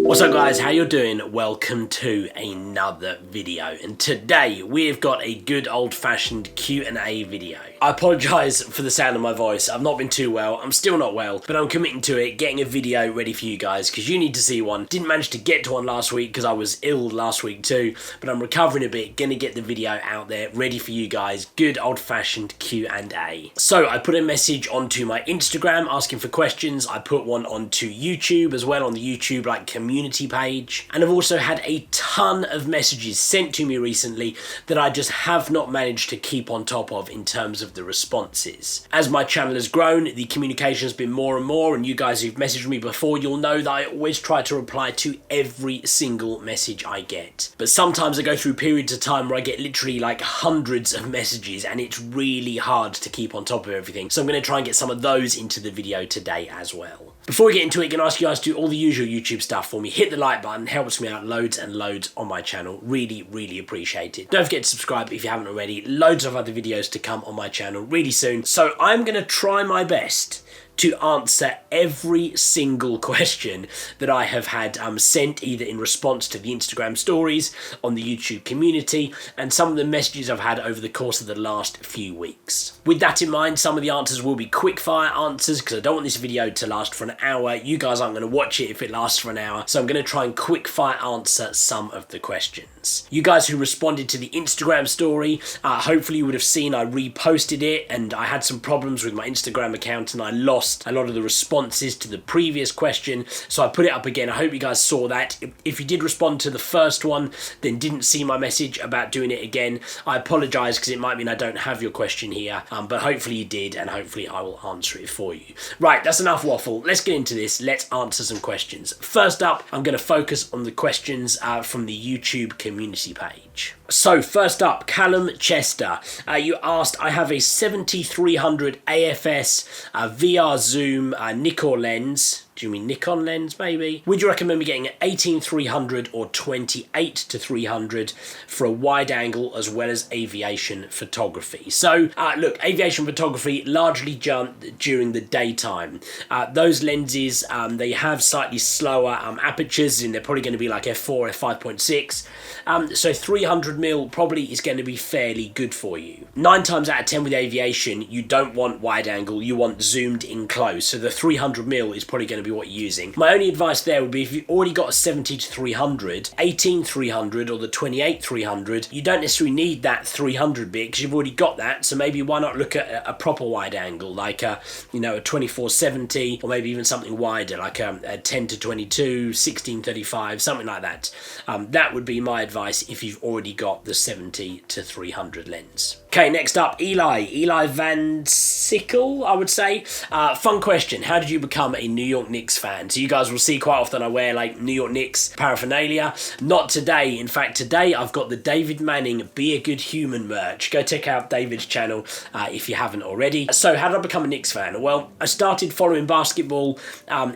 What's up guys, how you doing? Welcome to another video, and today we've got a good old-fashioned Q&A video. I apologise for the sound of my voice. I've not been too well, I'm still not well, but I'm committing to it, getting a video ready for you guys because you need to see one. Didn't manage to get to one last week because I was ill last week too, but I'm recovering a bit, gonna get the video out there ready for you guys. Good old-fashioned Q&A. So I put a message onto my Instagram asking for questions. I put one onto YouTube as well, on the YouTube community page, and I've also had a ton of messages sent to me recently that I just have not managed to keep on top of in terms of the responses. As my channel has grown, the communication has been more and more, and you guys who've messaged me before, you'll know that I always try to reply to every single message I get. But sometimes I go through periods of time where I get literally hundreds of messages and it's really hard to keep on top of everything. So I'm going to try and get some of those into the video today as well. Before we get into it, I'm going to ask you guys to do all the usual YouTube stuff for me. Hit the like button, helps me out loads and loads on my channel. Really, really appreciate it. Don't forget to subscribe if you haven't already. Loads of other videos to come on my channel really soon. So I'm going to try my best to answer every single question that I have had sent, either in response to the Instagram stories, on the YouTube community, and some of the messages I've had over the course of the last few weeks. With that in mind, some of the answers will be quick fire answers because I don't want this video to last for an hour. You guys aren't going to watch it if it lasts for an hour, so I'm going to try and quick fire answer some of the questions. You guys who responded to the Instagram story, hopefully you would have seen I reposted it, and I had some problems with my Instagram account and I lost a lot of the responses to the previous question, so I put it up again. I hope you guys saw that. If you did respond to the first one then didn't see my message about doing it again, I apologise because it might mean I don't have your question here, but hopefully you did, and hopefully I will answer it for you. Right, that's enough waffle. Let's get into this. Let's answer some questions. First up, I'm going to focus on the questions from the YouTube community page. So first up, Callum Chester, you asked, I have a 7300 AFS VR zoom Nikon lens. Do you mean Nikon lens, maybe? Would you recommend me getting an 18-300 or 28-300 for a wide angle as well as aviation photography? So, look, aviation photography largely during the daytime. Those lenses, they have slightly slower apertures, and they're probably going to be like f4, f5.6. So 300mm probably is going to be fairly good for you. 9 times out of 10 with aviation, you don't want wide angle, you want zoomed in close. So the 300mm is probably going to be what you're using. My only advice there would be, if you've already got a 70-300, 18-300 or the 28-300, you don't necessarily need that 300 bit because you've already got that. So maybe why not look at a proper wide angle, like a 24-70, or maybe even something wider, like a 10-22, 16-35, something like that. That would be my advice if you've already got the 70-300 lens. Okay, next up, Eli Van Sickle, I would say. Fun question. How did you become a New York Knicks fan? So you guys will see quite often I wear New York Knicks paraphernalia. Not today. In fact, today I've got the David Manning Be a Good Human merch. Go check out David's channel if you haven't already. So how did I become a Knicks fan? Well, I started following basketball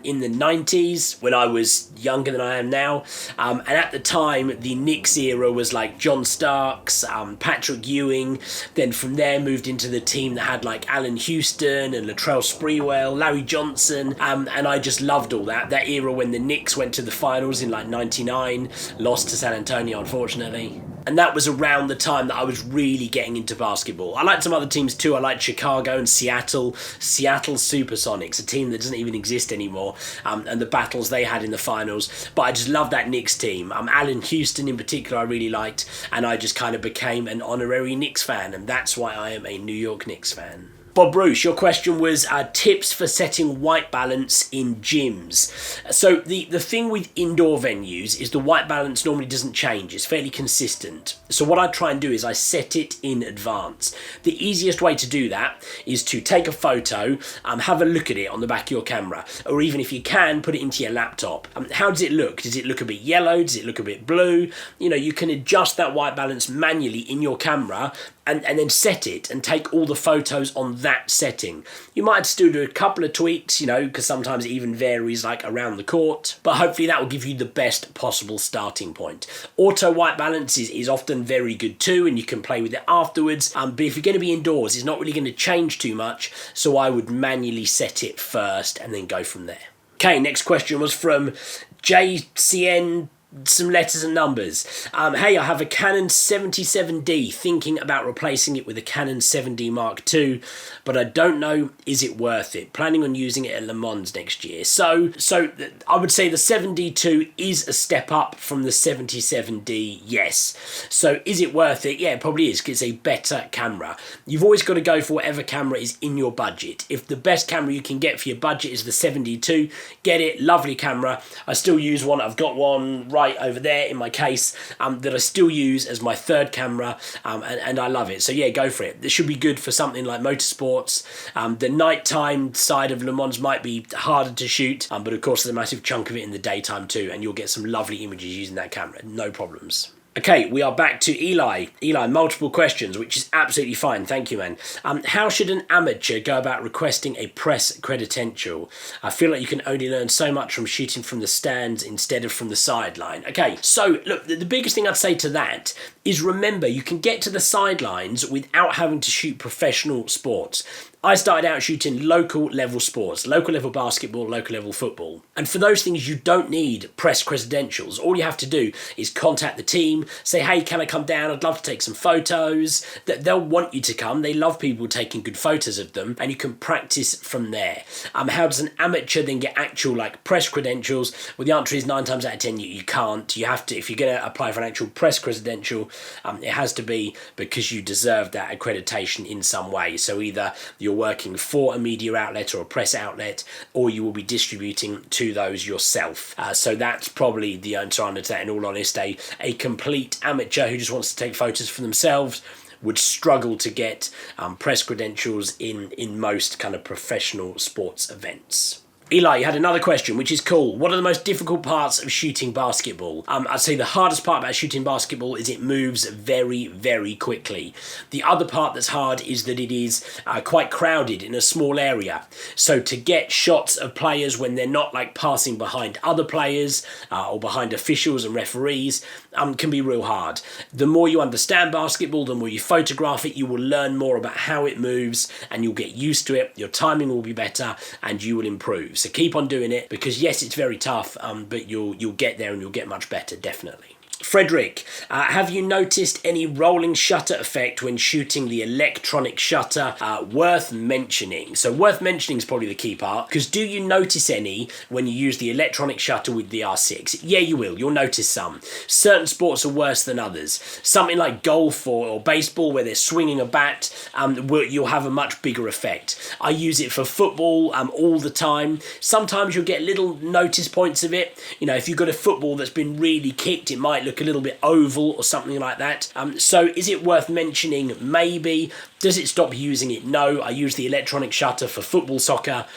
in the 90s when I was younger than I am now. And at the time, the Knicks era was like John Starks, Patrick Ewing. Then from there moved into the team that had Allen Houston and Latrell Sprewell, Larry Johnson, and I just loved all that. That era when the Knicks went to the finals in 99, lost to San Antonio unfortunately. And that was around the time that I was really getting into basketball. I liked some other teams too. I liked Chicago and Seattle. Seattle Supersonics, a team that doesn't even exist anymore, and the battles they had in the finals. But I just loved that Knicks team. Allen Houston in particular I really liked, and I just kind of became an honorary Knicks fan, and that's why I am a New York Knicks fan. Bob Bruce, your question was tips for setting white balance in gyms. So the thing with indoor venues is the white balance normally doesn't change. It's fairly consistent. So what I try and do is I set it in advance. The easiest way to do that is to take a photo, have a look at it on the back of your camera, or even if you can, put it into your laptop. How does it look? Does it look a bit yellow? Does it look a bit blue? You can adjust that white balance manually in your camera and then set it and take all the photos on that setting. You might still do a couple of tweaks, because sometimes it even varies around the court, but hopefully that will give you the best possible starting point. Auto white balance is often very good too, and you can play with it afterwards, but if you're going to be indoors, it's not really going to change too much, so I would manually set it first and then go from there. Okay, next question was from JCN, some letters and numbers. Hey, I have a Canon 77D, thinking about replacing it with a Canon 7D Mark II, but I don't know, is it worth it? Planning on using it at Le Mans next year. So I would say the 7D2 is a step up from the 77D, yes. So is it worth it? Yeah, it probably is, because it's a better camera. You've always got to go for whatever camera is in your budget. If the best camera you can get for your budget is the 7D2, get it, lovely camera. I still use one, I've got one right over there in my case that I still use as my third camera, and I love it. So yeah, go for it. This should be good for something like motorsports. The nighttime side of Le Mans might be harder to shoot, but of course there's a massive chunk of it in the daytime too, and you'll get some lovely images using that camera, no problems. Okay, we are back to Eli. Eli, multiple questions, which is absolutely fine. Thank you, man. How should an amateur go about requesting a press credential? I feel like you can only learn so much from shooting from the stands instead of from the sideline. Okay, so look, the biggest thing I'd say to that is remember, you can get to the sidelines without having to shoot professional sports. I started out shooting local level sports, local level basketball, local level football. And for those things, you don't need press credentials. All you have to do is contact the team, say, hey, can I come down? I'd love to take some photos. They'll want you to come. They love people taking good photos of them, and you can practice from there. How does an amateur then get actual press credentials? Well, the answer is 9 times out of 10, you can't. You have to, if you're going to apply for an actual press credential, it has to be because you deserve that accreditation in some way. So either you're working for a media outlet or a press outlet, or you will be distributing to those yourself. So that's probably the answer to that. In all honesty, a complete amateur who just wants to take photos for themselves would struggle to get press credentials in most kind of professional sports events. Eli, you had another question, which is cool. What are the most difficult parts of shooting basketball? I'd say the hardest part about shooting basketball is it moves very, very quickly. The other part that's hard is that it is quite crowded in a small area. So to get shots of players when they're not passing behind other players or behind officials and referees can be real hard. The more you understand basketball, the more you photograph it, you will learn more about how it moves, and you'll get used to it. Your timing will be better, and you will improve. So keep on doing it, because yes, it's very tough, but you'll get there and you'll get much better, definitely. Frederick, have you noticed any rolling shutter effect when shooting the electronic shutter? Worth mentioning. So worth mentioning is probably the key part, because do you notice any when you use the electronic shutter with the R6? Yeah, you will. You'll notice some. Certain sports are worse than others. Something like golf or baseball, where they're swinging a bat, you'll have a much bigger effect. I use it for football all the time. Sometimes you'll get little notice points of it. You know, if you've got a football that's been really kicked, it might look a little bit oval or something like that. So is it worth mentioning? Maybe. Does it stop using it? No. I use the electronic shutter for football, soccer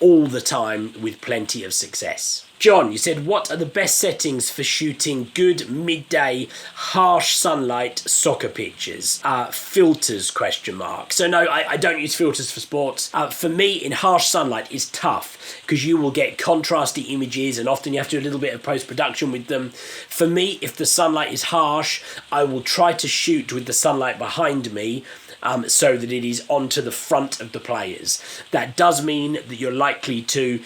all the time with plenty of success. John, you said, what are the best settings for shooting good midday, harsh sunlight soccer pictures? Filters, ? So no, I don't use filters for sports. For me, in harsh sunlight is tough, because you will get contrasty images, and often you have to do a little bit of post-production with them. For me, if the sunlight is harsh, I will try to shoot with the sunlight behind me, so that it is onto the front of the players. That does mean that you're likely to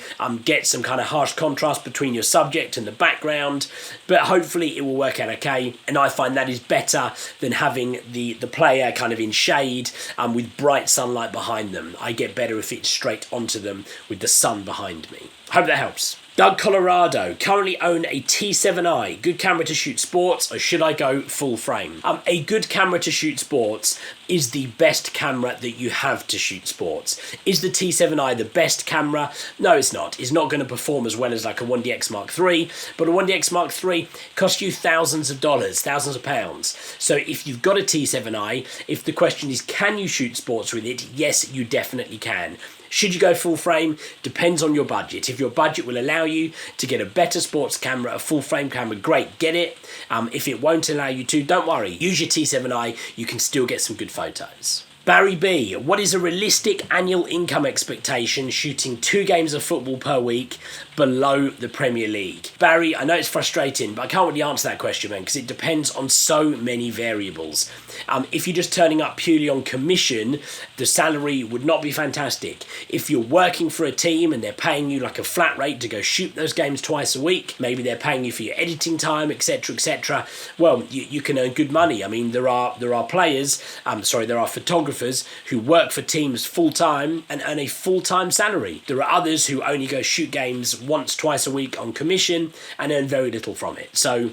get some kind of harsh contrast between your subject and the background, but hopefully it will work out okay, and I find that is better than having the player kind of in shade with bright sunlight behind them. I get better if it's straight onto them with the sun behind me. Hope that helps. Doug Colorado, currently own a T7i. Good camera to shoot sports, or should I go full frame? A good camera to shoot sports is the best camera that you have to shoot sports. Is the T7i the best camera? No, it's not. It's not going to perform as well as like a 1DX Mark III, but a 1DX Mark III costs you thousands of dollars, thousands of pounds. So if you've got a T7i, if the question is, can you shoot sports with it? Yes, you definitely can. Should you go full frame? Depends on your budget. If your budget will allow you to get a better sports camera, a full frame camera, great, get it. If it won't allow you to, don't worry. Use your T7i, you can still get some good photos. Barry B, what is a realistic annual income expectation shooting 2 games of football per week below the Premier League? Barry, I know it's frustrating, but I can't really answer that question, man, because it depends on so many variables. If you're just turning up purely on commission, the salary would not be fantastic. If you're working for a team and they're paying you like a flat rate to go shoot those games twice a week, maybe they're paying you for your editing time, etc., etc., well, you can earn good money. I mean, there are photographers who work for teams full-time and earn a full-time salary. There are others who only go shoot games once, twice a week on commission and earn very little from it. So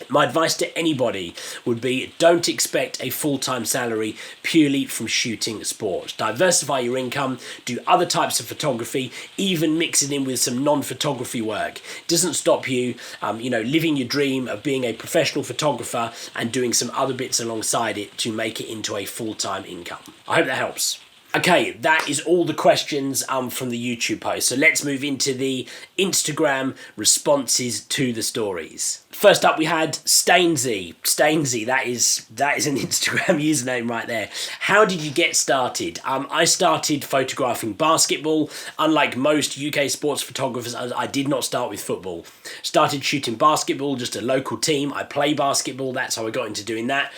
my advice to anybody would be, don't expect a full-time salary purely from shooting sports. Diversify your income, do other types of photography, even mix it in with some non-photography work. It doesn't stop you, living your dream of being a professional photographer and doing some other bits alongside it to make it into a full-time income. I hope that helps. Okay, that is all the questions from the YouTube post. So let's move into the Instagram responses to the stories. First up, we had Stainsy. Stainsy, that is an Instagram username right there. How did you get started? I started photographing basketball. Unlike most UK sports photographers, I did not start with football. Started shooting basketball, just a local team. I play basketball, that's how I got into doing that.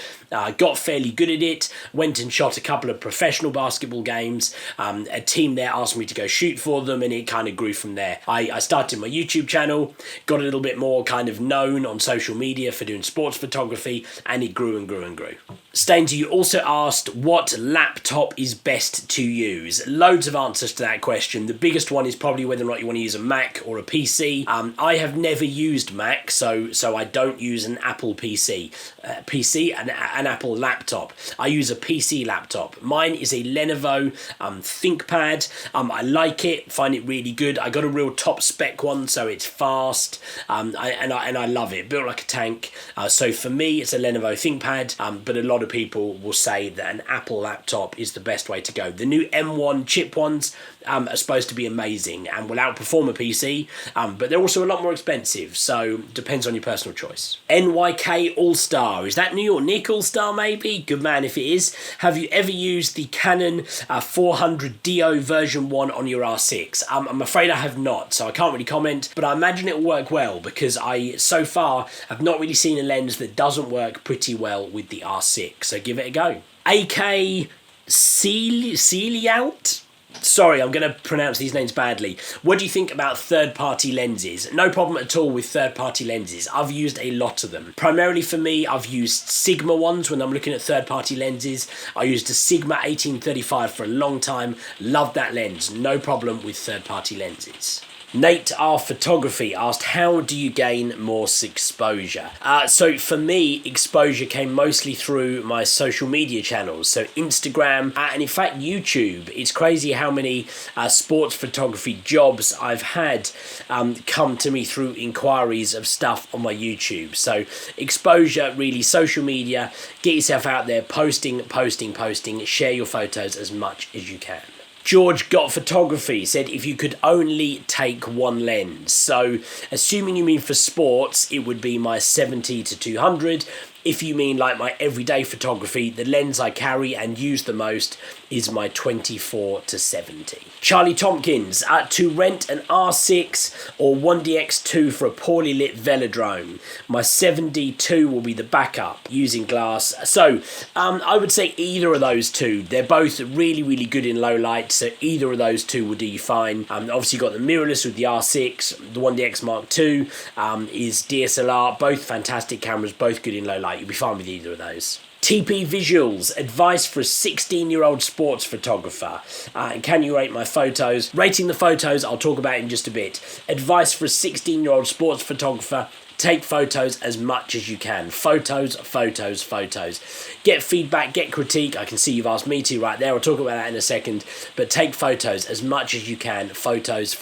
Got fairly good at it, went and shot a couple of professional basketball games. A team there asked me to go shoot for them, and it kind of grew from there. I started my YouTube channel, got a little bit more kind of known on social media for doing sports photography, and it grew and grew and grew. Stainsy, you also asked what laptop is best to use. Loads of answers to that question. The biggest one is probably whether or not you want to use a Mac or a PC. I have never used Mac, so I don't use an Apple PC. An Apple laptop. I use a PC laptop. Mine is a Lenovo ThinkPad. I like it, find it really good. I got a real top spec one, so it's fast, and I love it. Built like a tank. So for me, it's a Lenovo ThinkPad, but a lot of people will say that an Apple laptop is the best way to go. The new M1 chip ones are supposed to be amazing and will outperform a PC, but they're also a lot more expensive, so depends on your personal choice. NYK All-Star, is that New York Nick All-Star maybe? Good man if it is. Have you ever used the Canon 400DO version 1 on your R6? I'm afraid I have not, so I can't really comment, but I imagine it will work well because I, so far, have not really seen a lens that doesn't work pretty well with the R6, so give it a go. AK Celiaut? Sorry, I'm going to pronounce these names badly. What do you think about third-party lenses? No problem at all with third-party lenses. I've used a lot of them. Primarily for me, I've used Sigma ones when I'm looking at third-party lenses. I used a Sigma 1835 for a long time. Loved that lens. No problem with third-party lenses. Nate R Photography asked, how do you gain more exposure? So for me, exposure came mostly through my social media channels, so Instagram and in fact YouTube. It's crazy how many sports photography jobs I've had come to me through inquiries of stuff on my YouTube. So exposure, really, social media, get yourself out there, posting, share your photos as much as you can. George Got Photography said if you could only take one lens. So assuming you mean for sports, it would be my 70 to 200. If you mean like my everyday photography, the lens I carry and use the most is my 24 to 70. Charlie Tompkins, to rent an R6 or 1DX2 for a poorly lit velodrome. My 7D2 will be the backup using glass. So I would say either of those two. They're both really, really good in low light, so either of those two will do you fine. Obviously you've got the mirrorless with the R6, the 1DX Mark II is DSLR, both fantastic cameras, both good in low light. You'll be fine with either of those. TP Visuals, advice for a 16-year-old sports photographer. Can you rate my photos? Rating the photos, I'll talk about in just a bit. Advice for a 16-year-old sports photographer. Take photos as much as you can. Photos. Get feedback, get critique. I can see you've asked me to right there. I'll talk about that in a second. But take photos as much as you can. Photos.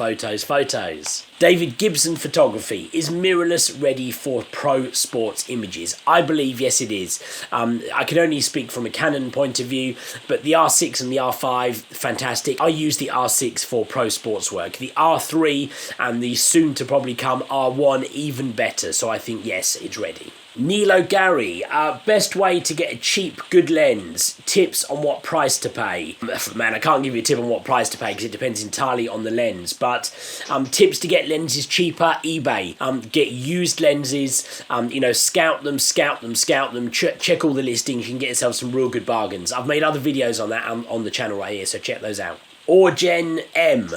David Gibson Photography. Is mirrorless ready for pro sports images? I believe yes it is. I can only speak from a Canon point of view, but the R6 and the R5, fantastic. I use the R6 for pro sports work. The R3 and the soon to probably come R1, even better. So I think yes, it's ready. Nilo Gary, best way to get a cheap, good lens. Tips on what price to pay. Man, I can't give you a tip on what price to pay because it depends entirely on the lens. But tips to get lenses cheaper, eBay. Get used lenses, scout them, check all the listings. You can get yourself some real good bargains. I've made other videos on that on the channel right here, so check those out. Orgen M.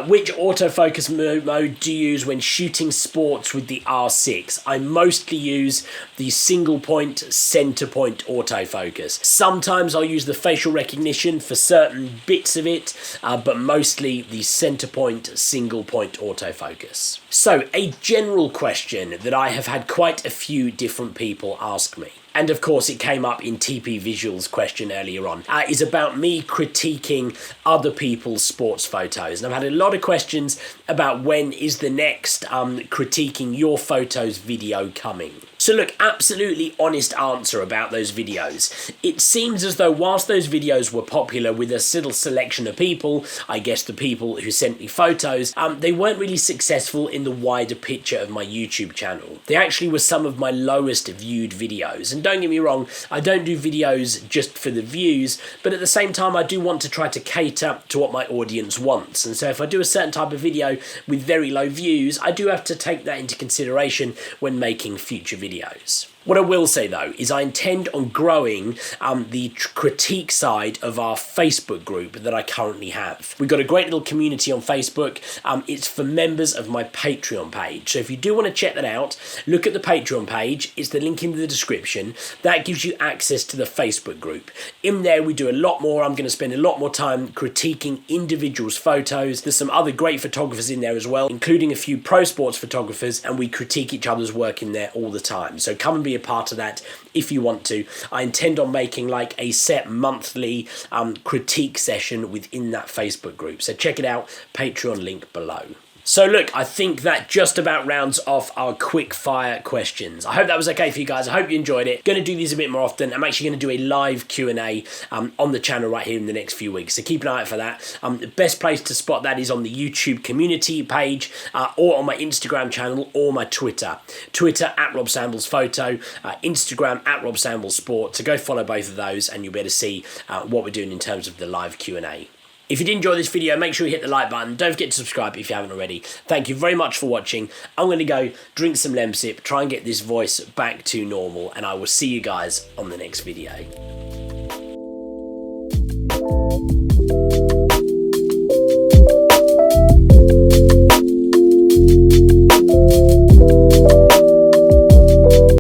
Which autofocus mode do you use when shooting sports with the R6? I mostly use the single point, center point autofocus. Sometimes I'll use the facial recognition for certain bits of it, but mostly the center point, single point autofocus. So, a general question that I have had quite a few different people ask me, and of course it came up in TP Visual's question earlier on, is about me critiquing other people's sports photos. And I've had a lot of questions about when is the next critiquing your photos video coming. So look, absolutely honest answer about those videos. It seems as though whilst those videos were popular with a little selection of people, I guess the people who sent me photos, they weren't really successful in the wider picture of my YouTube channel. They actually were some of my lowest viewed videos. And don't get me wrong, I don't do videos just for the views, but at the same time I do want to try to cater to what my audience wants. And so if I do a certain type of video with very low views, I do have to take that into consideration when making future videos. What I will say though is I intend on growing the critique side of our Facebook group that I currently have. We've got a great little community on Facebook. It's for members of my Patreon page. So if you do want to check that out, look at the Patreon page. It's the link in the description. That gives you access to the Facebook group. In there we do a lot more. I'm going to spend a lot more time critiquing individuals' photos. There's some other great photographers in there as well, including a few pro sports photographers, and we critique each other's work in there all the time. So come and be a part of that if you want to. I intend on making like a set monthly critique session within that Facebook group. So check it out, Patreon link below. So look, I think that just about rounds off our quick fire questions. I hope that was okay for you guys. I hope you enjoyed it. Going to do these a bit more often. I'm actually going to do a live Q&A on the channel right here in the next few weeks. So keep an eye out for that. The best place to spot that is on the YouTube community page or on my Instagram channel or my Twitter. Twitter at Rob Sambles Photo, Instagram at Rob Sambles Sport. So go follow both of those and you'll be able to see what we're doing in terms of the live Q&A. If you did enjoy this video, make sure you hit the like button. Don't forget to subscribe if you haven't already. Thank you very much for watching. I'm going to go drink some Lemsip, try and get this voice back to normal, and I will see you guys on the next video.